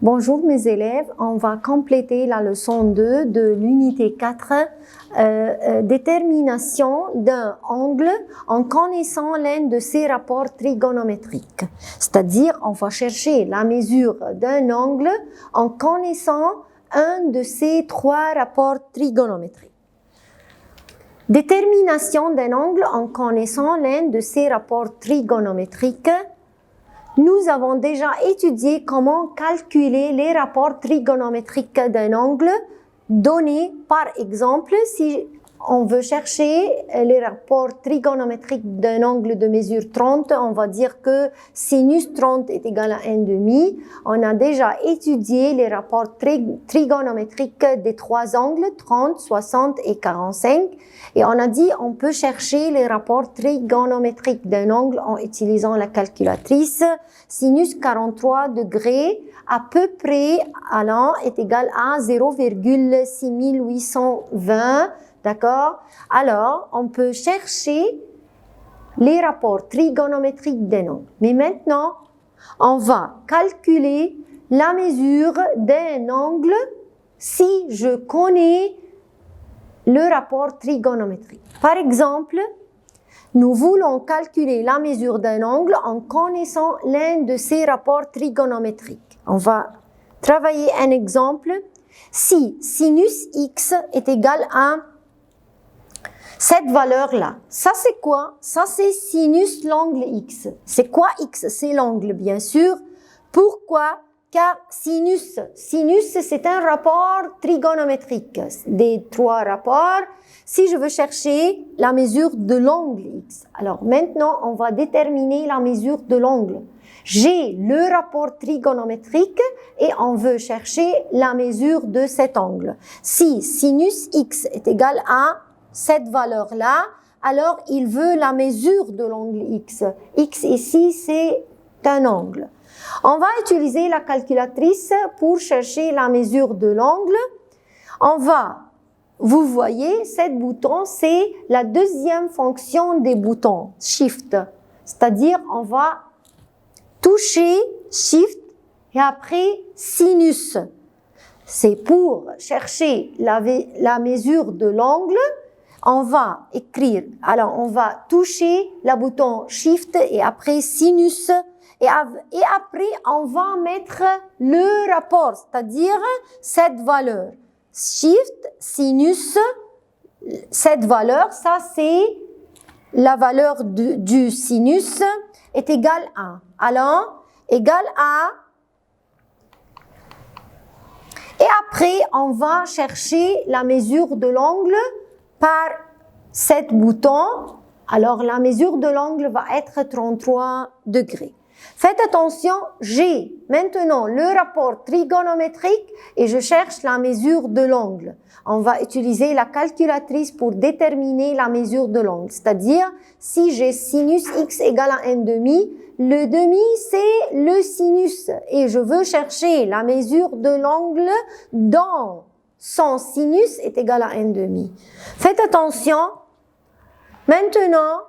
Bonjour mes élèves, on va compléter la leçon 2 de l'unité 4, détermination d'un angle en connaissant l'un de ses rapports trigonométriques. C'est-à-dire, on va chercher la mesure d'un angle en connaissant un de ces trois rapports trigonométriques. Détermination d'un angle en connaissant l'un de ses rapports trigonométriques. Nous avons déjà étudié comment calculer les rapports trigonométriques d'un angle donné. Par exemple, si on veut chercher les rapports trigonométriques d'un angle de mesure 30, on va dire que sinus 30 est égal à 1,5. On a déjà étudié les rapports trigonométriques des trois angles, 30, 60 et 45. Et on a dit on peut chercher les rapports trigonométriques d'un angle en utilisant la calculatrice. Sinus 43 degrés à peu près à l'an est égal à 0,6820. D'accord? Alors, on peut chercher les rapports trigonométriques d'un angle. Mais maintenant, on va calculer la mesure d'un angle si je connais le rapport trigonométrique. Par exemple, nous voulons calculer la mesure d'un angle en connaissant l'un de ces rapports trigonométriques. On va travailler un exemple. Si sinus x est égal à cette valeur-là, ça c'est quoi? Ça c'est sinus l'angle x. C'est quoi x? C'est l'angle, bien sûr. Pourquoi? Car sinus c'est un rapport trigonométrique. Des trois rapports, si je veux chercher la mesure de l'angle x. Alors maintenant, on va déterminer la mesure de l'angle. J'ai le rapport trigonométrique et on veut chercher la mesure de cet angle. Si sinus x est égal à cette valeur-là, alors il veut la mesure de l'angle x. X ici, c'est un angle. On va utiliser la calculatrice pour chercher la mesure de l'angle. Vous voyez, ce bouton, c'est la deuxième fonction des boutons, Shift. C'est-à-dire, on va toucher Shift et après Sinus. C'est pour chercher la mesure de l'angle. On va écrire, alors on va toucher le bouton Shift et après Sinus. Et après, on va mettre le rapport, c'est-à-dire cette valeur. Shift, sinus, cette valeur, ça c'est la valeur du sinus est égale à. Alors, égale à. Et après, on va chercher la mesure de l'angle par cet bouton. Alors, la mesure de l'angle va être 33 degrés. Faites attention, j'ai maintenant le rapport trigonométrique et je cherche la mesure de l'angle. On va utiliser la calculatrice pour déterminer la mesure de l'angle. C'est-à-dire, si j'ai sinus x égale à 1,5, le demi c'est le sinus et je veux chercher la mesure de l'angle dans son sinus est égal à 1,5. Faites attention, maintenant,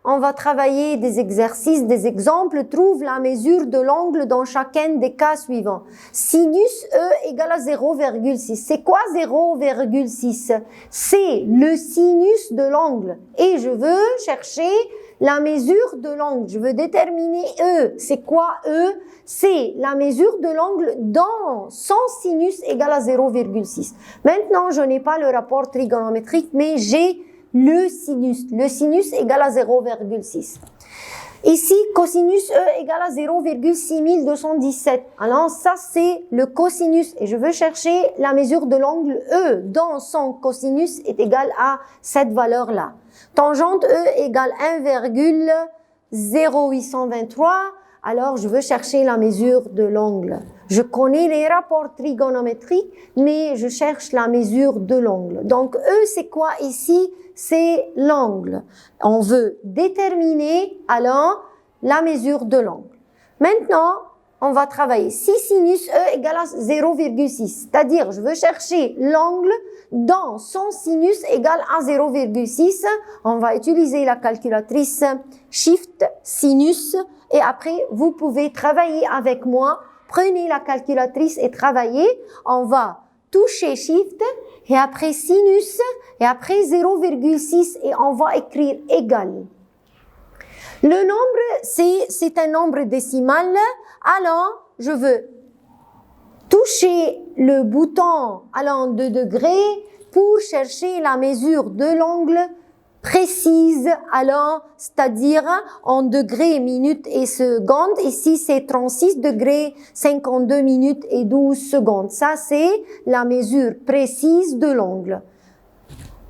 on va travailler des exercices, des exemples. Trouve la mesure de l'angle dans chacun des cas suivants. Sinus E égale à 0,6. C'est quoi 0,6? C'est le sinus de l'angle. Et je veux chercher la mesure de l'angle. Je veux déterminer E. C'est quoi E? C'est la mesure de l'angle dans son sinus égale à 0,6. Maintenant, je n'ai pas le rapport trigonométrique, mais j'ai le sinus. Le sinus égale à 0,6. Ici, cosinus E égale à 0,6217. Alors, ça, c'est le cosinus. Et je veux chercher la mesure de l'angle E dans son cosinus est égal à cette valeur-là. Tangente E égale 1,0823. Alors, je veux chercher la mesure de l'angle. Je connais les rapports trigonométriques, mais je cherche la mesure de l'angle. Donc, E, c'est quoi ici? C'est l'angle. On veut déterminer, alors, la mesure de l'angle. Maintenant, on va travailler. Si sinus E égale à 0,6, c'est-à-dire, je veux chercher l'angle dans son sinus égale à 0,6. On va utiliser la calculatrice Shift, Sinus, et après, vous pouvez travailler avec moi prenez la calculatrice et travaillez. On va toucher Shift et après sinus et après 0,6 et on va écrire égal. Le nombre, c'est un nombre décimal. Alors, je veux toucher le bouton allant de degrés pour chercher la mesure de l'angle précise, alors, c'est-à-dire en degrés, minutes et secondes. Ici, c'est 36 degrés, 52 minutes et 12 secondes. Ça, c'est la mesure précise de l'angle.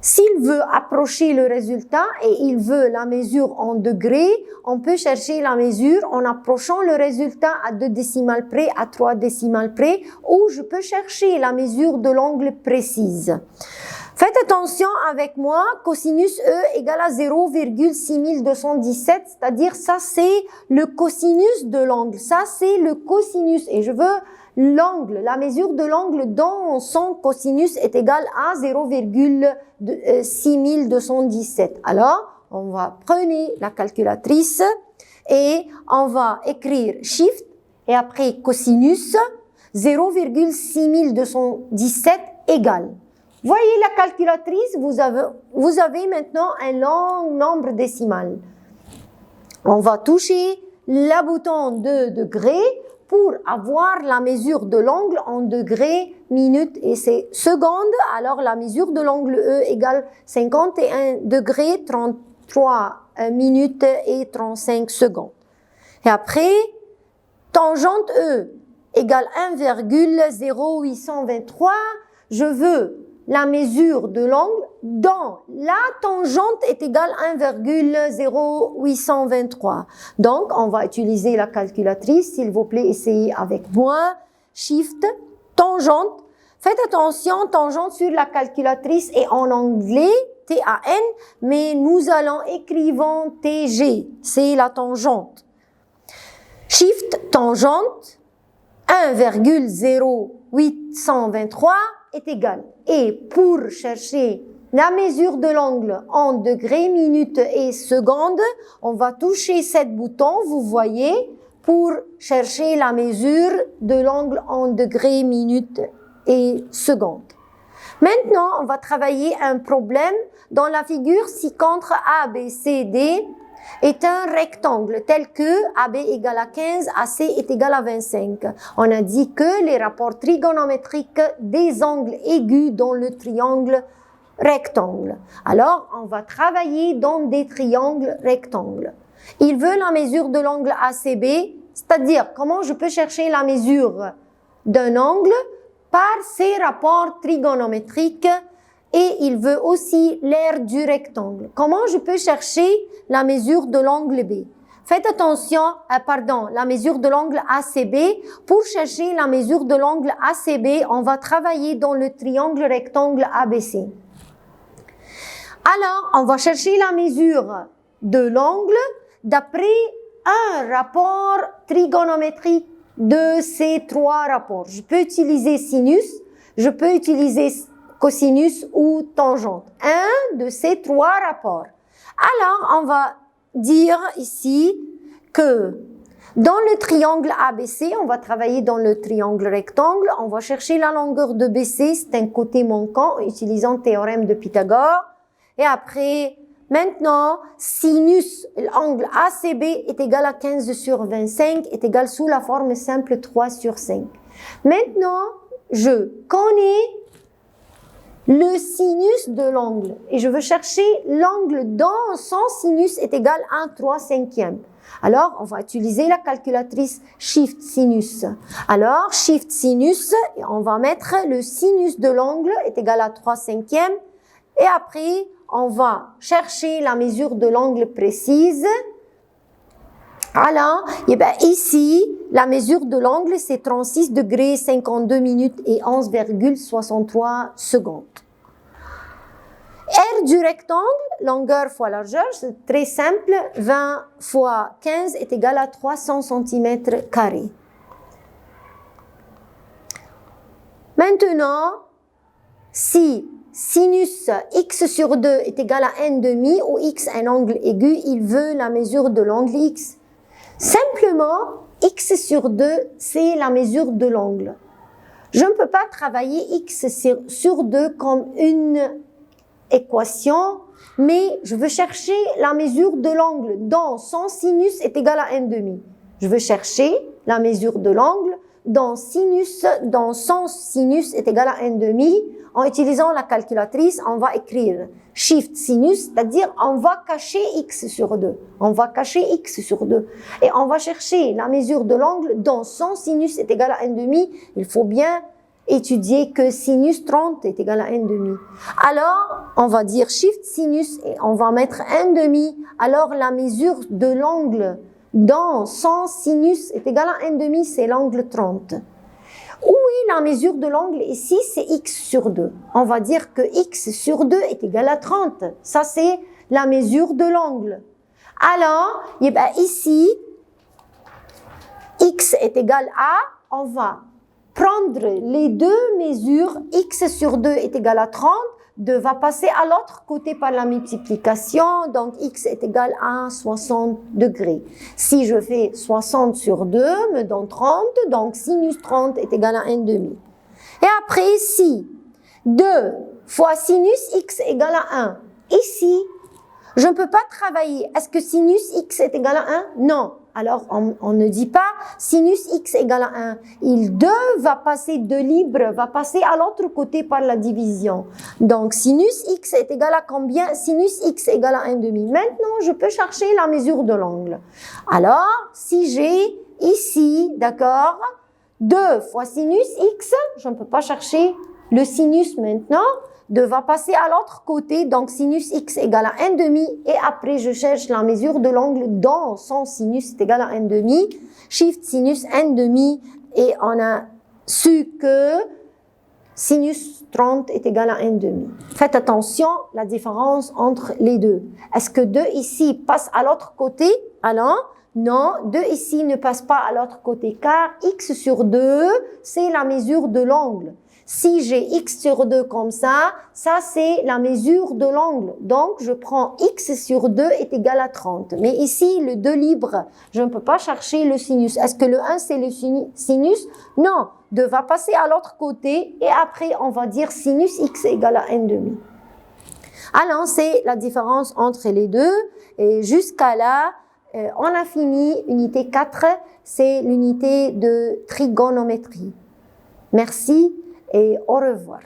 S'il veut approcher le résultat et il veut la mesure en degrés, on peut chercher la mesure en approchant le résultat à 2 décimales près, à 3 décimales près, ou je peux chercher la mesure de l'angle précise. Faites attention avec moi, cosinus E égale à 0,6217, c'est-à-dire ça c'est le cosinus de l'angle, ça c'est le cosinus et je veux l'angle, la mesure de l'angle dont son cosinus est égal à 0,6217. Alors, on va prendre la calculatrice et on va écrire Shift et après cosinus 0,6217 égale. Voyez la calculatrice, vous avez maintenant un long nombre décimal. On va toucher le bouton de degrés pour avoir la mesure de l'angle en degrés, minutes et secondes. Alors la mesure de l'angle E égale 51 degrés, 33 minutes et 35 secondes. Et après, tangente E égale 1,0823. Je veux la mesure de l'angle dont la tangente est égale à 1,0823. Donc, on va utiliser la calculatrice. S'il vous plaît, essayez avec moi. Shift, tangente. Faites attention, tangente sur la calculatrice est en anglais, T-A-N, mais nous allons écrivant T-G. C'est la tangente. Shift, tangente, 1,0823 est égal. Et pour chercher la mesure de l'angle en degrés, minutes et secondes, on va toucher ce bouton, vous voyez, pour chercher la mesure de l'angle en degrés, minutes et secondes. Maintenant, on va travailler un problème dans la figure si contre ABCD est un rectangle tel que AB égale à 15, AC est égal à 25. On a dit que les rapports trigonométriques des angles aigus dans le triangle rectangle. Alors, on va travailler dans des triangles rectangles. Il veut la mesure de l'angle ACB, c'est-à-dire comment je peux chercher la mesure d'un angle par ces rapports trigonométriques. Et il veut aussi l'aire du rectangle. Comment je peux chercher la mesure de l'angle B? Faites attention, la mesure de l'angle ACB. Pour chercher la mesure de l'angle ACB, on va travailler dans le triangle rectangle ABC. Alors, on va chercher la mesure de l'angle d'après un rapport trigonométrique de ces trois rapports. Je peux utiliser sinus, je peux utiliser cosinus ou tangente. Un de ces trois rapports. Alors, on va dire ici que dans le triangle ABC, on va travailler dans le triangle rectangle. On va chercher la longueur de BC, c'est un côté manquant, utilisant le théorème de Pythagore. Et après, maintenant, sinus, l'angle ACB est égal à 15 sur 25, est égal sous la forme simple 3 sur 5. Maintenant, je connais le sinus de l'angle et je veux chercher l'angle dont son sinus est égal à 3/5. Alors, on va utiliser la calculatrice Shift Sinus. Alors, Shift Sinus, et on va mettre le sinus de l'angle est égal à 3/5. Et après, on va chercher la mesure de l'angle précise. Alors, ici, la mesure de l'angle, c'est 36 degrés, 52 minutes et 11,63 secondes. R du rectangle, longueur fois largeur, c'est très simple. 20 fois 15 est égal à 300 cm². Maintenant, si sinus x sur 2 est égal à 1/2 ou x un angle aigu, il veut la mesure de l'angle x. Simplement, x sur 2, c'est la mesure de l'angle. Je ne peux pas travailler x sur 2 comme une équation, mais je veux chercher la mesure de l'angle dont son sinus est égal à 1/2. Je veux chercher la mesure de l'angle dont son sinus est égal à 1/2. En utilisant la calculatrice, on va écrire shift sinus, c'est-à-dire on va cacher x sur 2. On va cacher x sur 2. Et on va chercher la mesure de l'angle dont son sinus est égal à 1/2. Il faut bien étudier que sinus 30 est égal à 1/2. Alors, on va dire shift sinus et on va mettre 1/2. Alors, la mesure de l'angle dont son sinus est égal à 1/2, c'est l'angle 30. Oui, la mesure de l'angle ici, c'est x sur 2. On va dire que x sur 2 est égal à 30. Ça, c'est la mesure de l'angle. Alors, ici, x est égal à, on va prendre les deux mesures, x sur 2 est égal à 30, 2 va passer à l'autre côté par la multiplication, donc x est égal à 60 degrés. Si je fais 60 sur 2, me donne 30, donc sinus 30 est égal à 1/2. Et après, si 2 fois sinus x égale à 1, ici, je ne peux pas travailler. Est-ce que sinus x est égal à 1? Non. Alors, on ne dit pas sinus x égale à 1. 2 va passer de libre, va passer à l'autre côté par la division. Donc, sinus x est égal à combien? Sinus x égale à 1/2. Maintenant, je peux chercher la mesure de l'angle. Alors, si j'ai ici, d'accord, 2 fois sinus x, je ne peux pas chercher le sinus maintenant. 2 va passer à l'autre côté, donc sinus x égale à 1/2, et après je cherche la mesure de l'angle dont son sinus est égal à 1/2, shift sinus 1/2, et on a su que sinus 30 est égal à 1/2. Faites attention, la différence entre les deux. Est-ce que 2 ici passe à l'autre côté? Alors, non, 2 ici ne passe pas à l'autre côté, car x sur 2, c'est la mesure de l'angle. Si j'ai x sur 2 comme ça c'est la mesure de l'angle. Donc, je prends x sur 2 est égal à 30. Mais ici, le 2 libre, je ne peux pas chercher le sinus. Est-ce que le 1, c'est le sinus? Non, 2 va passer à l'autre côté et après, on va dire sinus x égale à 1/2. Alors, c'est la différence entre les deux. Et jusqu'à là, on a fini unité 4, c'est l'unité de trigonométrie. Merci et au revoir.